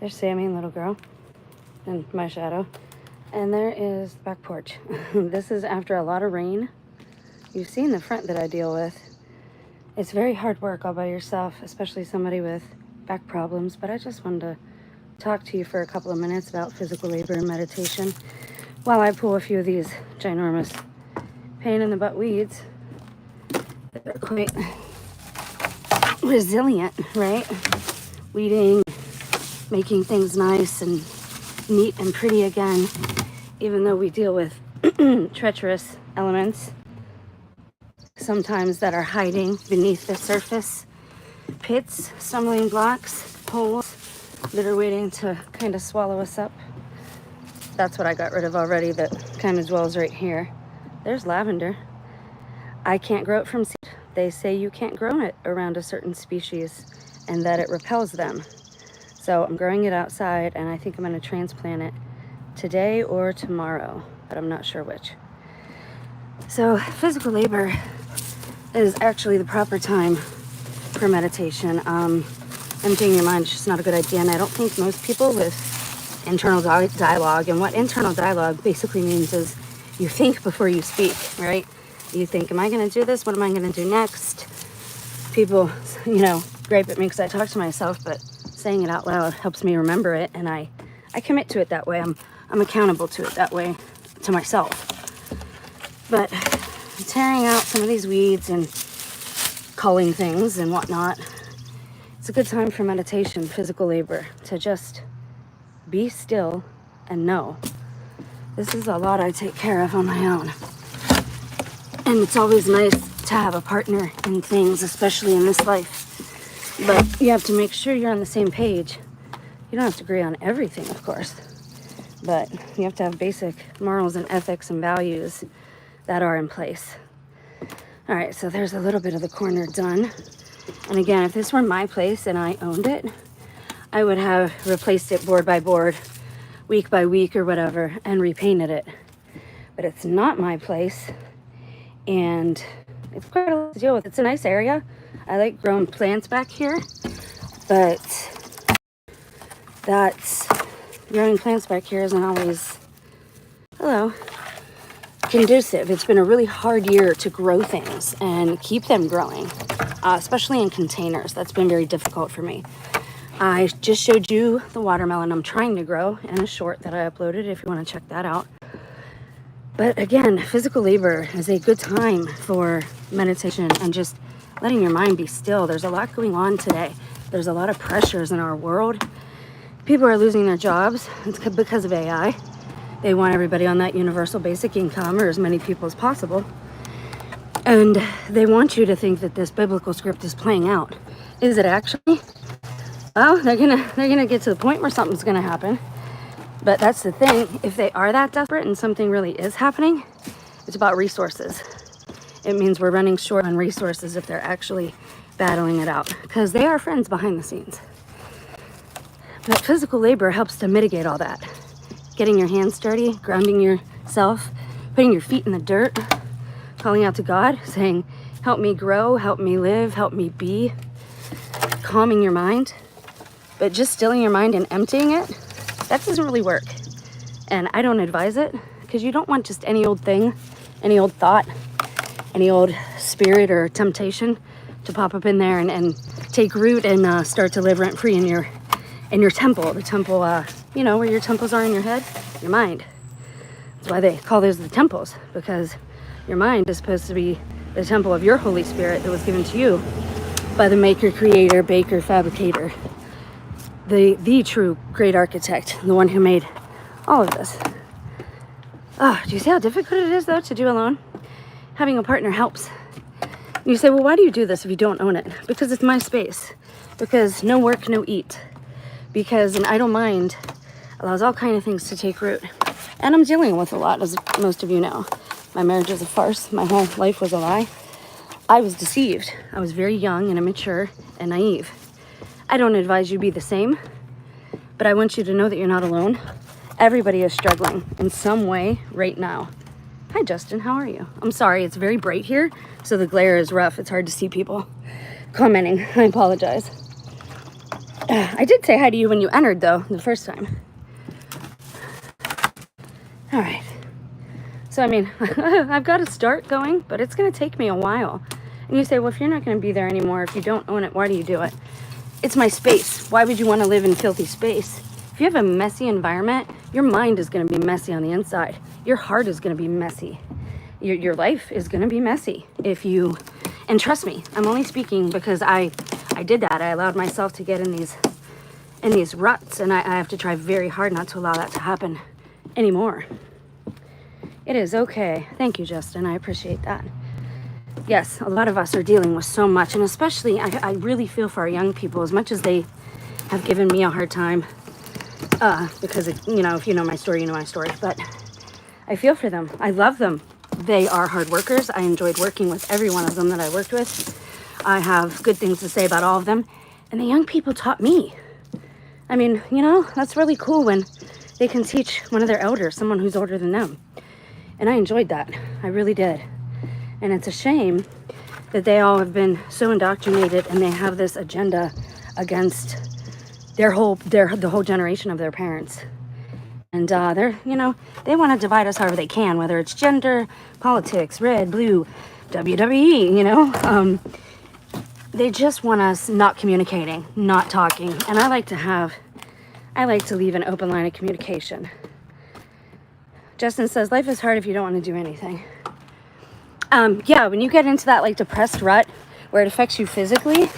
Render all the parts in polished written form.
There's Sammy and little girl and my shadow. And there is the back porch. This is after a lot of rain. You've seen the front that I deal with. It's very hard work all by yourself, especially somebody with back problems. But I just wanted to talk to you for a couple of minutes about physical labor and meditation while I pull a few of these ginormous pain in the butt weeds that are quite resilient, right? Weeding, making things nice and neat and pretty again, even though we deal with treacherous elements sometimes that are hiding beneath the surface, pits, stumbling blocks, holes that are waiting to kind of swallow us up. That's what I got rid of already that kind of dwells right here. There's lavender. I can't grow it from seed. They say you can't grow it around a certain species and that it repels them. So I'm growing it outside, and I think I'm going to transplant it today or tomorrow, but I'm not sure which. So physical labor is actually the proper time for meditation. Emptying your mind is just not a good idea, and I don't think most people with internal dialogue, and what internal dialogue basically means is you think before you speak, right? You think, am I going to do this? What am I going to do next? People, gripe at me because I talk to myself, but saying it out loud helps me remember it, and I commit to it that way. I'm accountable to it that way, to myself. But tearing out some of these weeds and culling things and whatnot, it's a good time for meditation, physical labor, to just be still and know this is a lot I take care of on my own. And it's always nice to have a partner in things, especially in this life. But you have to make sure you're on the same page. You don't have to agree on everything, of course, but you have to have basic morals and ethics and values that are in place. All right, so there's a little bit of the corner done. And again, if this were my place and I owned it, I would have replaced it board by board, week by week or whatever, and repainted it. But it's not my place, and it's quite a lot to deal with. It's a nice area. I like growing plants back here, but growing plants back here isn't always, conducive. It's been a really hard year to grow things and keep them growing, especially in containers. That's been very difficult for me. I just showed you the watermelon I'm trying to grow in a short that I uploaded if you want to check that out. But again, physical labor is a good time for meditation and just letting your mind be still. There's a lot going on today. There's a lot of pressures in our world. People are losing their jobs. It's because of AI. They want everybody on that universal basic income, or as many people as possible. And they want you to think that this biblical script is playing out. Is it actually? Well, they're gonna get to the point where something's gonna happen. But that's the thing. If they are that desperate and something really is happening, it's about resources. It means we're running short on resources if they're actually battling it out, because they are friends behind the scenes. But physical labor helps to mitigate all that. Getting your hands dirty, grounding yourself, putting your feet in the dirt, calling out to God, saying, help me grow, help me live, help me be, calming your mind. But just stilling your mind and emptying it, that doesn't really work. And I don't advise it, because you don't want just any old thing, any old thought, any old spirit or temptation to pop up in there and take root and start to live rent-free in your temple. The temple, where your temples are in your head, your mind. That's why they call those the temples, because your mind is supposed to be the temple of your Holy Spirit that was given to you by the maker, creator, baker, fabricator, the true great architect, the one who made all of this. Oh, do you see how difficult it is, though, to do alone? Having a partner helps. You say, well, why do you do this if you don't own it? Because it's my space. Because no work, no eat. Because an idle mind allows all kinds of things to take root. And I'm dealing with a lot, as most of you know. My marriage was a farce. My whole life was a lie. I was deceived. I was very young and immature and naive. I don't advise you be the same, but I want you to know that you're not alone. Everybody is struggling in some way right now. Hi, Justin. How are you? I'm sorry. It's very bright here, so the glare is rough. It's hard to see people commenting. I apologize. I did say hi to you when you entered, though, the first time. All right. So, I mean, I've got to start going, but it's going to take me a while. And you say, well, if you're not going to be there anymore, if you don't own it, why do you do it? It's my space. Why would you want to live in filthy space? If you have a messy environment, your mind is going to be messy on the inside. Your heart is going to be messy. Your life is going to be messy if you... And trust me, I'm only speaking because I did that. I allowed myself to get in these ruts, and I have to try very hard not to allow that to happen anymore. It is okay. Thank you, Justin. I appreciate that. Yes, a lot of us are dealing with so much, and especially I really feel for our young people, as much as they have given me a hard time, because, if you know my story, you know my story, but I feel for them. I love them. They are hard workers. I enjoyed working with every one of them that I worked with. I have good things to say about all of them, and the young people taught me. I mean, that's really cool when they can teach one of their elders, someone who's older than them. And I enjoyed that. I really did. And it's a shame that they all have been so indoctrinated and they have this agenda against the whole generation of their parents. And they want to divide us however they can, whether it's gender, politics, red, blue, WWE, they just want us not communicating, not talking. And I like to leave an open line of communication. Justin says, life is hard if you don't want to do anything. Yeah, when you get into that depressed rut where it affects you physically,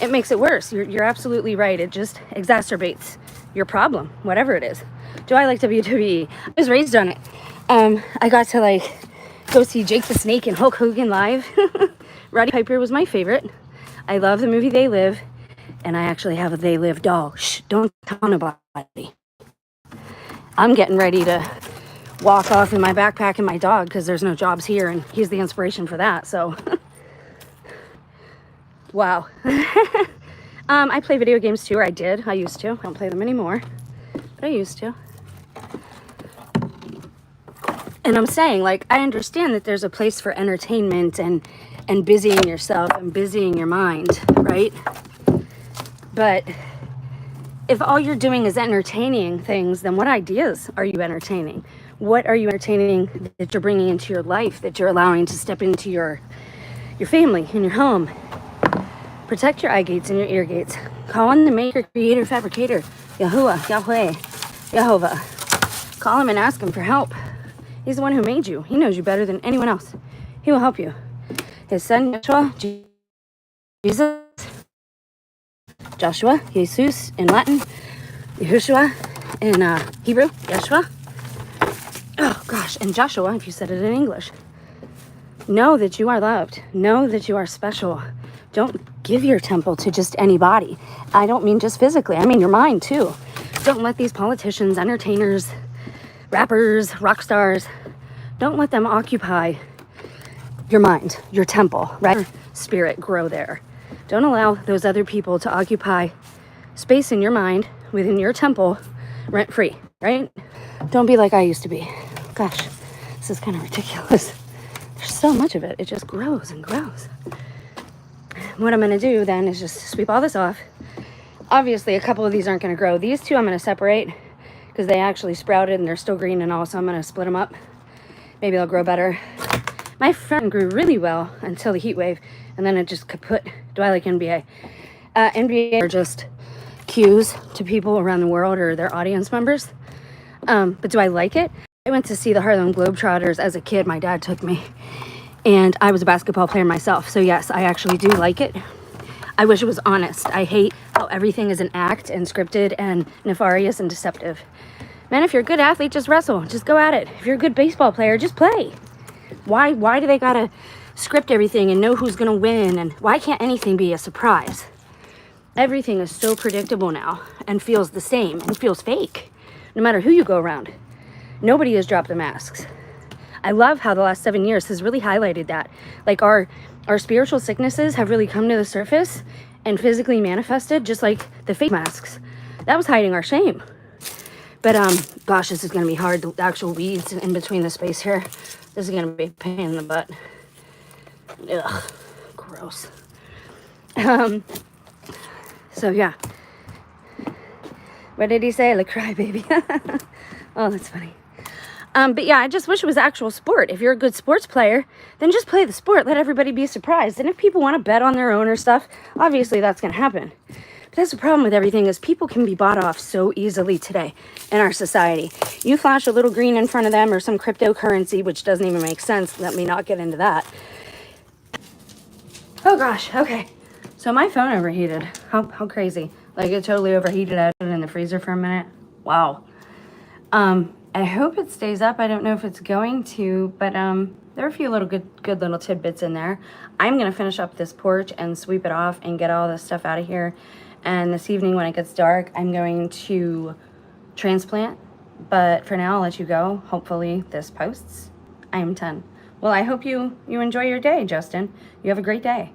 it makes it worse. You're absolutely right. It just exacerbates your problem, whatever it is. Do I like WWE? I was raised on it. I got to go see Jake the Snake and Hulk Hogan live. Roddy Piper was my favorite. I love the movie They Live, and I actually have a They Live doll. Shh, don't tell nobody. I'm getting ready to walk off in my backpack and my dog because there's no jobs here, and he's the inspiration for that. So wow. I play video games too, or I used to. I don't play them anymore, but I used to. And I'm saying, I understand that there's a place for entertainment and busying yourself and busying your mind, right? But if all you're doing is entertaining things, then what ideas are you entertaining? What are you entertaining that you're bringing into your life, that you're allowing to step into your family, in your home? Protect your eye gates and your ear gates. Call on the maker, creator, fabricator, Yahuwah, Yahweh, Jehovah. Call him and ask him for help. He's the one who made you. He knows you better than anyone else. He will help you. His son, Yeshua, Jesus, Joshua, Jesus in Latin, Yeshua in Hebrew, Yeshua. Oh gosh, and Joshua, if you said it in English. Know that you are loved. Know that you are special. Don't give your temple to just anybody. I don't mean just physically. I mean your mind too. Don't let these politicians, entertainers, rappers, rock stars, don't let them occupy your mind, your temple, right? Your spirit grow there. Don't allow those other people to occupy space in your mind, within your temple, rent-free, right? Don't be like I used to be. Gosh, this is kind of ridiculous. There's so much of it. It just grows and grows. What I'm going to do then is just sweep all this off. Obviously, a couple of these aren't going to grow. These two I'm going to separate because they actually sprouted and they're still green and all, so I'm going to split them up. Maybe they'll grow better. My front grew really well until the heat wave, and then it just kaput. Do I like NBA? NBA are just cues to people around the world or their audience members. But do I like it? I went to see the Harlem Globetrotters as a kid. My dad took me. And I was a basketball player myself. So yes, I actually do like it. I wish it was honest. I hate how everything is an act and scripted and nefarious and deceptive. Man, if you're a good athlete, just wrestle. Just go at it. If you're a good baseball player, just play. Why do they gotta script everything and know who's gonna win? And why can't anything be a surprise? Everything is so predictable now and feels the same and feels fake, no matter who you go around. Nobody has dropped the masks. I love how the last 7 years has really highlighted that. Our spiritual sicknesses have really come to the surface and physically manifested, just like the fake masks. That was hiding our shame. But gosh, this is gonna be hard. The actual weeds in between the space here. This is gonna be a pain in the butt. Ugh, gross. So yeah, What did he say? Like, cry, baby. Oh, that's funny. But yeah, I just wish it was actual sport. If you're a good sports player, then just play the sport. Let everybody be surprised. And if people want to bet on their own or stuff, obviously that's going to happen. But that's the problem with everything is people can be bought off so easily today in our society. You flash a little green in front of them or some cryptocurrency, which doesn't even make sense. Let me not get into that. Oh gosh, okay. So my phone overheated. How crazy. Like it totally overheated. I put it in the freezer for a minute. Wow. I hope it stays up. I don't know if it's going to, but there are a few little good little tidbits in there. I'm gonna finish up this porch and sweep it off and get all this stuff out of here. And this evening when it gets dark, I'm going to transplant. But for now, I'll let you go. Hopefully this posts. I am 10. Well, I hope you enjoy your day, Justin. You have a great day.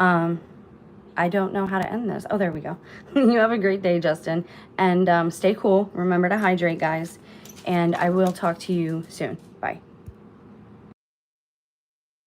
I don't know how to end this. Oh, there we go. You have a great day, Justin. And stay cool. Remember to hydrate, guys. And I will talk to you soon. Bye.